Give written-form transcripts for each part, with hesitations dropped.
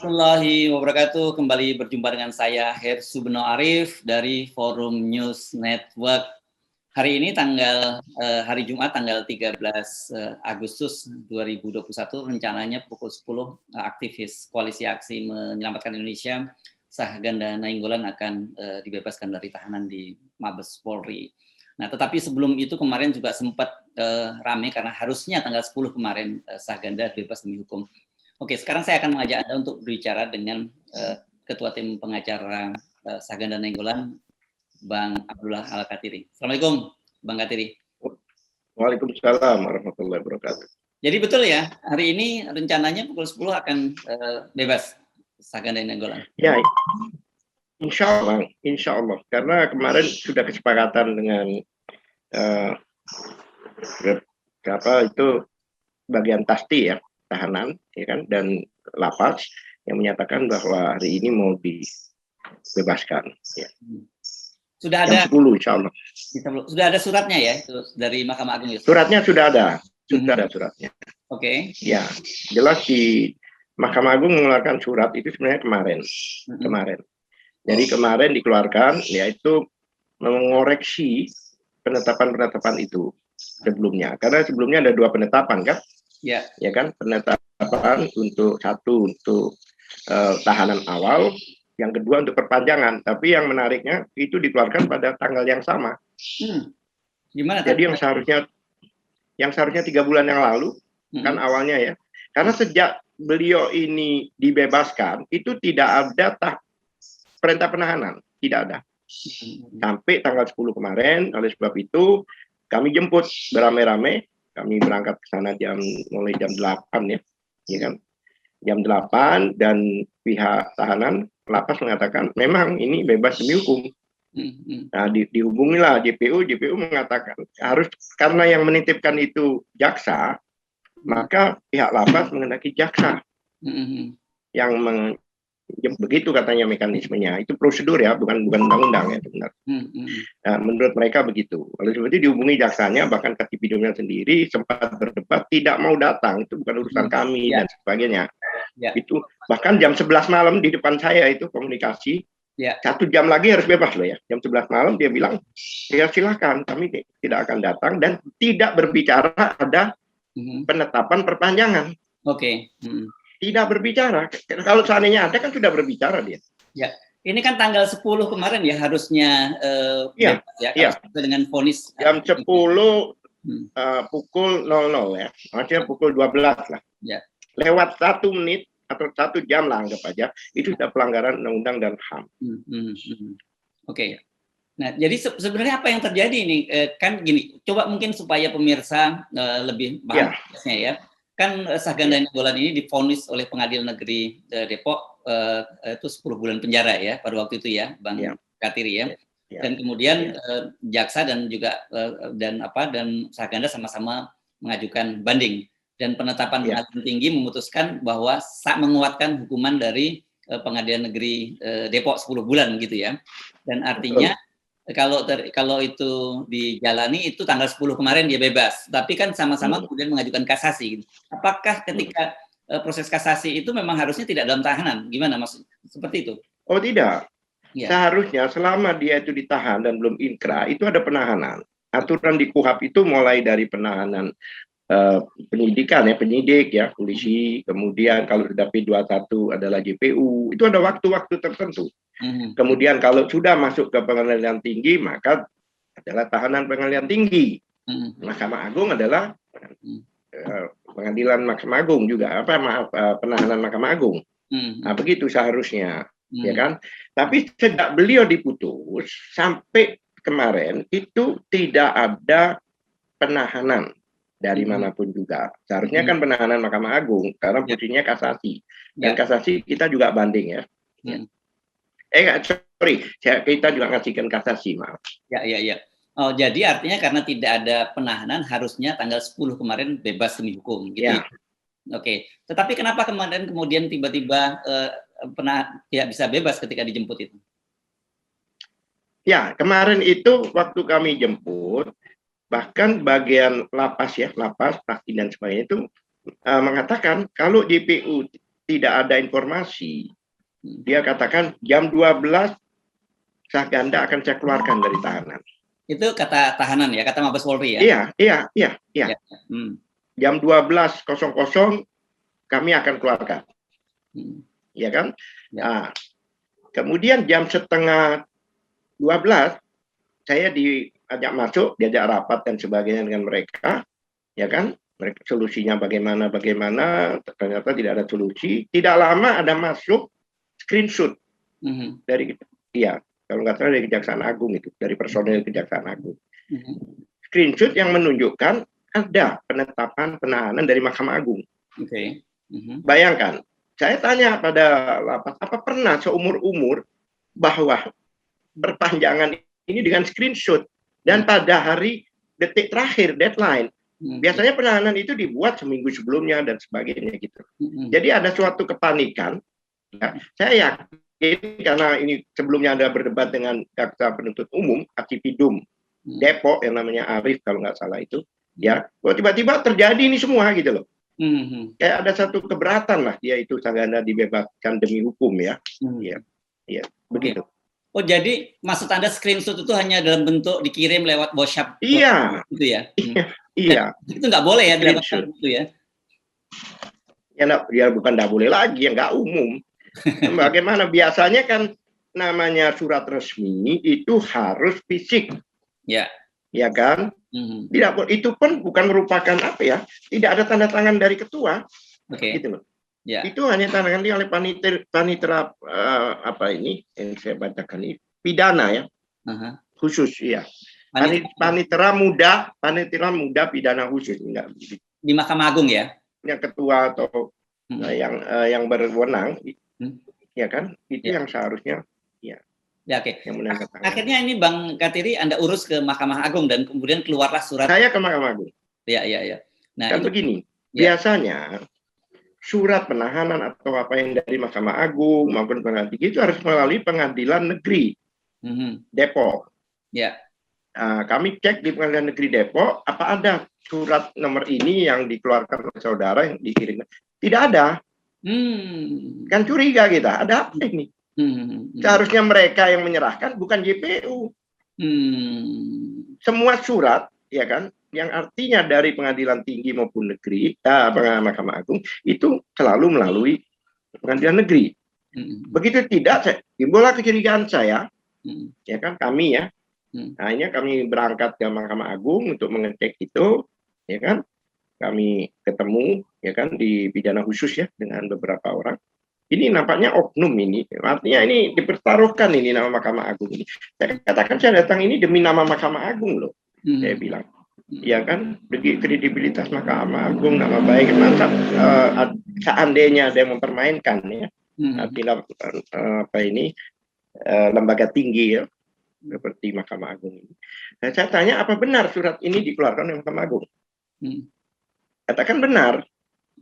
warahmatullahi wabarakatuh. Kembali berjumpa dengan saya Hersu Beno Arif dari Forum News Network. Hari ini hari Jumat tanggal 13 Agustus 2021, rencananya pukul 10 aktivis Koalisi Aksi Menyelamatkan Indonesia Sahganda Nainggolan akan dibebaskan dari tahanan di Mabes Polri. Nah, tetapi sebelum itu kemarin juga sempat ramai karena harusnya tanggal 10 kemarin Sahganda bebas demi hukum. Oke, sekarang saya akan mengajak Anda untuk berbicara dengan Ketua Tim Pengacara Sahganda Nainggolan, Bang Abdullah Al-Katiri. Assalamualaikum, Bang Katiri. Waalaikumsalam warahmatullahi wabarakatuh. Jadi betul ya, hari ini rencananya pukul 10 akan bebas Sahganda Nainggolan? Ya, insya Allah. Karena kemarin sudah kesepakatan dengan bagian TASTI ya, tahanan, ya kan, dan lapas yang menyatakan bahwa hari ini mau dibebaskan. Ya. Sudah ada. Jam 10 insya Allah. Sudah ada suratnya ya, itu dari Mahkamah Agung. Ya? Suratnya sudah ada, ada suratnya. Oke. Ya, jelas di Mahkamah Agung mengeluarkan surat itu sebenarnya kemarin. Jadi kemarin dikeluarkan, yaitu mengoreksi penetapan itu sebelumnya. Karena sebelumnya ada 2 penetapan kan? Ya. Ya kan, penetapan untuk tahanan awal, yang kedua untuk perpanjangan. Tapi yang menariknya itu dikeluarkan pada tanggal yang sama. Gimana? Jadi yang seharusnya 3 bulan yang lalu kan awalnya ya. Karena sejak beliau ini dibebaskan itu tidak ada perintah penahanan, tidak ada. Sampai tanggal 10 kemarin. Oleh sebab itu kami jemput beramai-ramai. Kami berangkat ke sana mulai jam 8 ya kan? Jam 8 dan pihak tahanan lapas mengatakan memang ini bebas demi hukum. Nah, dihubungilah JPU mengatakan harus, karena yang menitipkan itu jaksa, maka pihak lapas menghendaki jaksa yang begitu katanya mekanismenya. Itu prosedur ya, bukan undang-undang ya benar. Nah, menurut mereka begitu. Oleh sebab itu dihubungi jaksanya, bahkan Katipidumnya sendiri sempat berdebat tidak mau datang, itu bukan urusan kami dan sebagainya. Itu bahkan jam 11 malam di depan saya itu komunikasi. 1 jam lagi harus bebas loh ya. Jam 11 malam dia bilang, ya silakan, kami tidak akan datang dan tidak berbicara ada penetapan perpanjangan. Oke. Tidak berbicara. Kalau seandainya ada kan sudah berbicara dia. Ya, ini kan tanggal 10 kemarin ya harusnya bebas ya, dengan vonis jam 10 pukul 00 ya. Maksudnya pukul 12 lah. Ya. Lewat 1 menit atau 1 jam lah anggap aja, itu sudah pelanggaran undang-undang dan HAM. Oke. Nah, jadi sebenarnya apa yang terjadi ini? Kan gini, coba mungkin supaya pemirsa lebih paham ya. Kan Sahganda Nainggolan ini divonis oleh Pengadilan Negeri Depok itu 10 bulan penjara ya pada waktu itu ya, Bang Katiri ya. Dan kemudian jaksa dan juga dan Sahganda sama-sama mengajukan banding, dan penetapan Pengadilan Tinggi memutuskan bahwa menguatkan hukuman dari Pengadilan Negeri Depok 10 bulan gitu ya. Dan artinya kalau itu dijalani itu tanggal 10 kemarin dia bebas, tapi kan sama-sama kemudian mengajukan kasasi. Apakah ketika proses kasasi itu memang harusnya tidak dalam tahanan? Gimana maksud seperti itu? Oh tidak. Seharusnya selama dia itu ditahan dan belum inkrah itu ada penahanan. Aturan di KUHP itu mulai dari penahanan penyidikan ya, penyidik ya, polisi, kemudian kalau sudah P21 adalah JPU, itu ada waktu-waktu tertentu. Kemudian kalau sudah masuk ke pengadilan tinggi, maka adalah tahanan pengadilan tinggi. Mahkamah Agung adalah pengadilan Mahkamah Agung juga, penahanan Mahkamah Agung. Nah, begitu seharusnya, ya kan? Tapi sejak beliau diputus sampai kemarin itu tidak ada penahanan dari manapun juga. Seharusnya kan penahanan Mahkamah Agung karena posisinya kasasi. Dan kasasi kita juga banding ya. Kita juga ngasihkan kasasi, maaf. Ya. Oh, jadi artinya karena tidak ada penahanan harusnya tanggal 10 kemarin bebas demi hukum gitu. Ya. Oke. Tetapi kenapa kemudian tiba-tiba tidak bisa bebas ketika dijemput itu? Ya, kemarin itu waktu kami jemput, bahkan bagian lapas, TASTI dan sebagainya itu mengatakan kalau JPU tidak ada informasi. Dia katakan jam 12 Saganda akan saya keluarkan dari tahanan. Itu kata tahanan ya, kata Mabes Polri Iya. ya? Ya. Jam 12.00 kami akan keluarkan. Iya kan? Ya. Nah, kemudian jam 11:30 saya diajak masuk, diajak rapat dan sebagainya dengan mereka, ya kan? Mereka solusinya bagaimana, ternyata tidak ada solusi. Tidak lama ada masuk screenshot dari, kalau nggak salah dari Kejaksaan Agung itu, dari personel Kejaksaan Agung. Screenshot yang menunjukkan ada penetapan penahanan dari Mahkamah Agung. Bayangkan, saya tanya pada lapas, apa pernah seumur-umur bahwa perpanjangan ini dengan screenshot dan pada hari detik terakhir, deadline. Biasanya penahanan itu dibuat seminggu sebelumnya dan sebagainya gitu. Jadi ada suatu kepanikan. Ya, saya yakin karena ini sebelumnya ada berdebat dengan jaksa penuntut umum, Akipidum Depok yang namanya Arif kalau nggak salah itu, ya, tiba-tiba terjadi ini semua gitu loh. Kayak ada satu keberatan lah dia itu Saganda dibebaskan demi hukum ya. Iya, begitu. Oh, jadi maksud Anda screenshot itu hanya dalam bentuk dikirim lewat WhatsApp? Iya. Gitu ya? Iya. Itu nggak boleh ya dilakukan gitu ya? Ya bukan nggak boleh lagi, ya nggak umum. Bagaimana biasanya kan namanya surat resmi itu harus fisik. Ya. Ya kan? Tidak, itu pun bukan merupakan apa ya? Tidak ada tanda tangan dari ketua. Gitu loh. Ya. Itu hanya tanda tangan oleh panitera apa ini yang saya bacakan ini pidana ya. Khusus ya. Panitera muda pidana khusus enggak di Mahkamah Agung ya. Yang ketua atau yang berwenang ya kan? Itu yang seharusnya ya. Ya, oke. Akhirnya ini Bang Kathiri Anda urus ke Mahkamah Agung dan kemudian keluarlah surat. Saya ke Mahkamah Agung. Ya. Nah, kan itu begini. Biasanya surat penahanan atau apa yang dari Mahkamah Agung maupun pengadilan itu harus melalui Pengadilan Negeri Depok. Ya. Kami cek di Pengadilan Negeri Depok, apa ada surat nomor ini yang dikeluarkan oleh saudara yang dikirim? Tidak ada. Kan curiga kita, ada apa ini? Seharusnya mereka yang menyerahkan, bukan JPU. Semua surat, ya kan, yang artinya dari pengadilan tinggi maupun negeri, Mahkamah Agung, itu selalu melalui pengadilan negeri. Begitu tidak, timbullah kecurigaan saya, ya kan, kami ya, akhirnya kami berangkat ke Mahkamah Agung untuk mengecek itu, ya kan, kami ketemu, ya kan, di pidana khusus ya dengan beberapa orang. Ini nampaknya oknum ini, artinya ini dipertaruhkan ini nama Mahkamah Agung ini. Saya katakan saya datang ini demi nama Mahkamah Agung loh, saya bilang. Ya kan, kredibilitas Mahkamah Agung, nama baik, masa seandainya ada yang mempermainkan ya, apa ini lembaga tinggi ya, seperti Mahkamah Agung ini. Nah, saya tanya apa benar surat ini dikeluarkan oleh Mahkamah Agung? Katakan benar.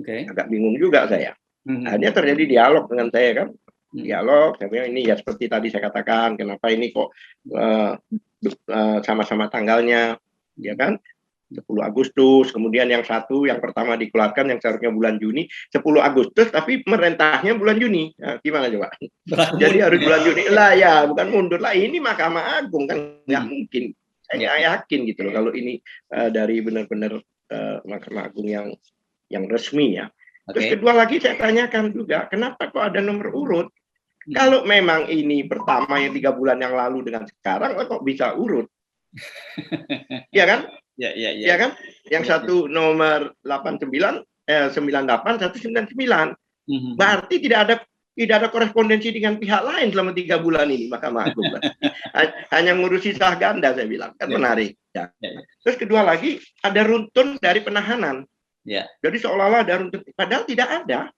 Agak bingung juga saya. Akhirnya terjadi dialog dengan saya kan, dialog. Saya bilang ini ya seperti tadi saya katakan, kenapa ini kok sama-sama tanggalnya, ya kan? 10 Agustus, kemudian yang pertama dikeluarkan yang seharusnya bulan Juni, 10 Agustus, tapi merentahnya bulan Juni. Nah, gimana coba? Jadi harus bulan Juni. Lah ya, bukan mundur lah. Ini Mahkamah Agung kan nggak mungkin. Saya nggak yakin gitu loh kalau ini dari benar-benar Mahkamah Agung yang resmi ya. Terus kedua lagi saya tanyakan juga, kenapa kok ada nomor urut? Kalau memang ini pertama yang 3 bulan yang lalu dengan sekarang, kok bisa urut? Ya kan? Ya kan? Yang satu nomor 98 199. Berarti tidak ada korespondensi dengan pihak lain selama 3 bulan ini Mahkamah Agung. Hanya ngurusi Saganda saya bilang. Kan menarik. Ya. Terus kedua lagi ada runtun dari penahanan. Jadi seolah-olah ada runtun, padahal tidak ada.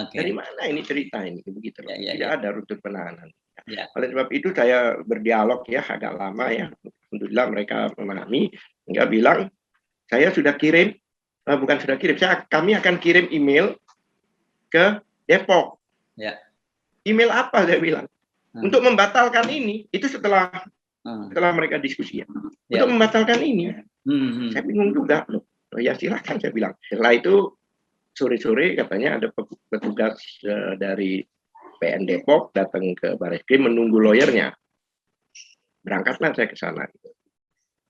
Dari mana ini cerita ini? Begitu. Tidak ada runtun penahanan. Oleh sebab itu saya berdialog ya agak lama ya. Alhamdulillah mereka memahami. Enggak bilang saya sudah kirim, kami akan kirim email ke Depok. Email apa saya bilang? Untuk membatalkan ini. Itu setelah mereka diskusi ya. Untuk membatalkan ini. Saya bingung juga loh. Ya silakan saya bilang. Setelah itu sore-sore katanya ada petugas dari PN Depok datang ke Barreskrim menunggu lawyernya. Berangkatlah saya ke sana.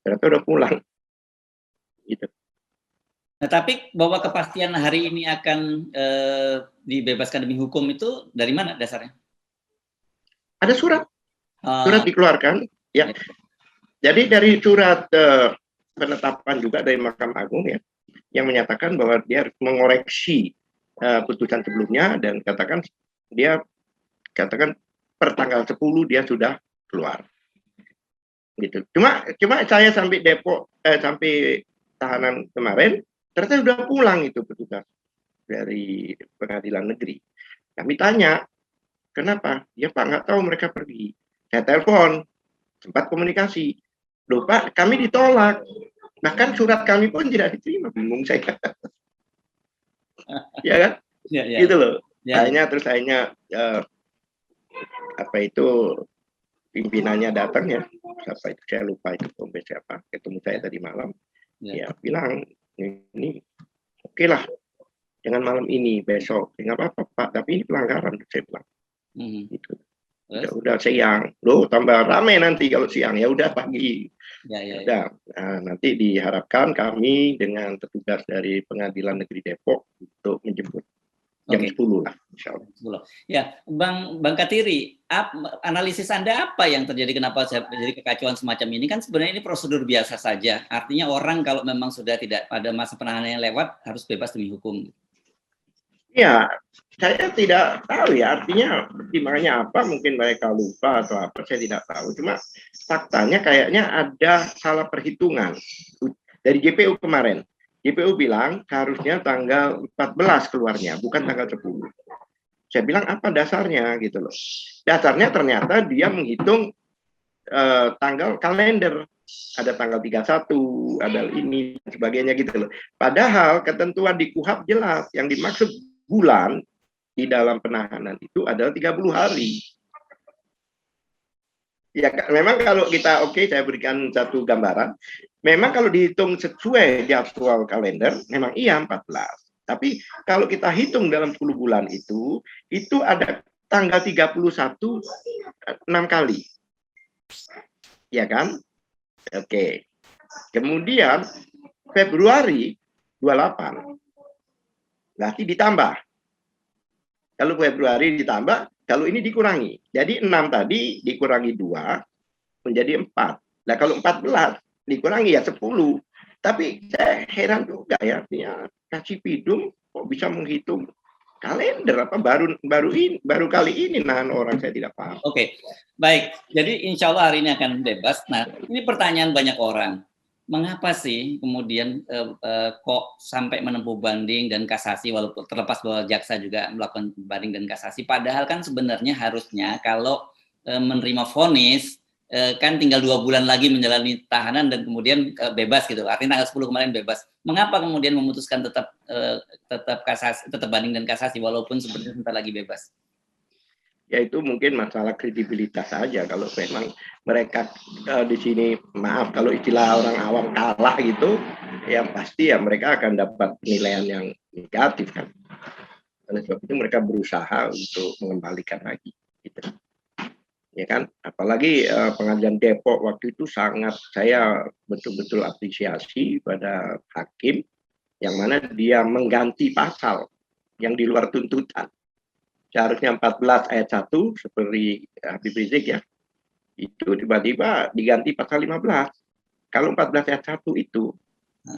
Ternyata udah pulang. Gitu. Nah, tapi bahwa kepastian hari ini akan dibebaskan demi hukum itu dari mana dasarnya? Ada surat dikeluarkan. Ya. Jadi dari surat penetapan juga dari Mahkamah Agung ya, yang menyatakan bahwa dia harus mengoreksi putusan sebelumnya dan dia katakan per tanggal 10 dia sudah keluar. Gitu. Cuma saya sampai Depok sampai tahanan kemarin ternyata sudah pulang itu petugas dari pengadilan negeri. Kami tanya, kenapa? Ya Pak, nggak tahu mereka pergi. Saya telepon, sempat komunikasi. Loh Pak, kami ditolak. Bahkan surat kami pun tidak diterima. Bingung saya. Ya kan? Ya. Gitu loh. Ya. Akhirnya apa itu pimpinannya datang ya. Siapa itu? Saya lupa itu Kombes siapa. Ketemu saya tadi malam. Ya bilang, ini oke lah. Jangan malam ini, besok. Nggak apa-apa Pak, tapi ini pelanggaran. Saya bilang. Gitu. Udah siang, loh tambah ramai nanti kalau siang, ya udah pagi. Udah. Nah, nanti diharapkan kami dengan petugas dari Pengadilan Negeri Depok untuk menjemput jam 10 lah, insya Allah. Ya, Bang Katiri, analisis Anda apa yang terjadi, kenapa terjadi kekacauan semacam ini? Kan sebenarnya ini prosedur biasa saja. Artinya orang kalau memang sudah tidak pada masa penahanan yang lewat harus bebas demi hukum. Ya, saya tidak tahu ya, artinya pertimbangannya apa, mungkin mereka lupa atau apa, saya tidak tahu. Cuma faktanya kayaknya ada salah perhitungan dari JPU kemarin. JPU bilang harusnya tanggal 14 keluarnya, bukan tanggal 10. Saya bilang apa dasarnya gitu loh. Dasarnya ternyata dia menghitung tanggal kalender. Ada tanggal 31, ada ini, dan sebagainya gitu loh. Padahal ketentuan di KUHP jelas, yang dimaksud bulan di dalam penahanan itu adalah 30 hari. Ya, memang kalau kita saya berikan satu gambaran. Memang kalau dihitung sesuai jadwal kalender, memang iya 14. Tapi kalau kita hitung dalam 10 bulan itu ada tanggal 31 6 kali. Ya kan? Oke. Kemudian Februari 28. Berarti ditambah. Kalau Februari ditambah, kalau ini dikurangi. Jadi 6 tadi dikurangi 2 menjadi 4. Nah kalau 14 dikurangi ya 10. Tapi saya heran juga ya, artinya kasih pidum kok bisa menghitung kalender apa baru kali ini nahan orang, saya tidak paham. Oke, baik. Jadi insya Allah hari ini akan bebas. Nah ini pertanyaan banyak orang. Mengapa sih kemudian kok sampai menempuh banding dan kasasi, walaupun terlepas bahwa jaksa juga melakukan banding dan kasasi, padahal kan sebenarnya harusnya kalau menerima vonis kan tinggal 2 bulan lagi menjalani tahanan dan kemudian bebas gitu, artinya tanggal 10 kemarin bebas. Mengapa kemudian memutuskan tetap kasasi, tetap banding dan kasasi walaupun sebenarnya sebentar lagi bebas? Ya itu mungkin masalah kredibilitas saja. Kalau memang mereka di sini, maaf kalau istilah orang awam kalah gitu, ya pasti ya mereka akan dapat penilaian yang negatif kan. Oleh sebab itu mereka berusaha untuk mengembalikan lagi. Gitu. Ya kan, apalagi Pengadilan Depok waktu itu saya betul-betul apresiasi pada hakim yang mana dia mengganti pasal yang di luar tuntutan. Seharusnya 14 ayat 1 seperti Habib Rizik ya, itu tiba-tiba diganti pasal 15. Kalau 14 ayat 1 itu,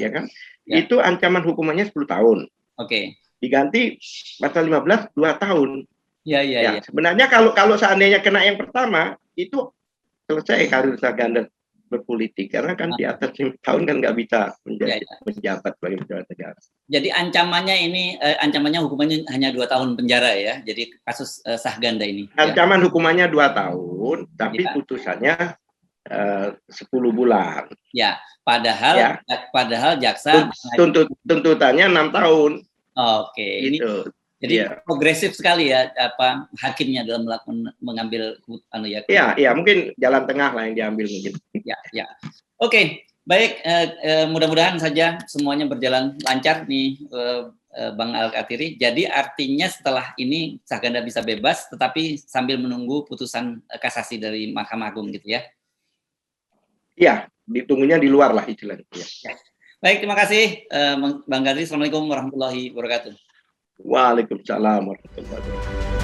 ya kan, itu ancaman hukumannya 10 tahun. Oke. Diganti pasal 15 2 tahun. Ya. Sebenarnya kalau seandainya kena yang pertama, itu selesai karir Saganda berpolitik, karena kan di atas 5 tahun kan nggak bisa menjabat sebagai pejabat negara. Jadi ancamannya hukumannya hanya 2 tahun penjara ya. Jadi kasus Saganda ini. Ancaman hukumannya 2 tahun, tapi putusannya 10 bulan. Ya, padahal jaksa tuntutannya 6 tahun. Oke. Gitu. Jadi progresif sekali ya hakimnya dalam mengambil ya mungkin jalan tengah lah yang diambil mungkin. Ya. Oke, baik, mudah-mudahan saja semuanya berjalan lancar nih Bang Al-Kathiri. Jadi artinya setelah ini Saganda bisa bebas, tetapi sambil menunggu putusan kasasi dari Mahkamah Agung gitu ya? Iya, ditunggunya di luar lah istilahnya. Ya. Baik, terima kasih Bang Kathiri. Assalamualaikum warahmatullahi wabarakatuh. Waalaikumsalam warahmatullahi wabarakatuh.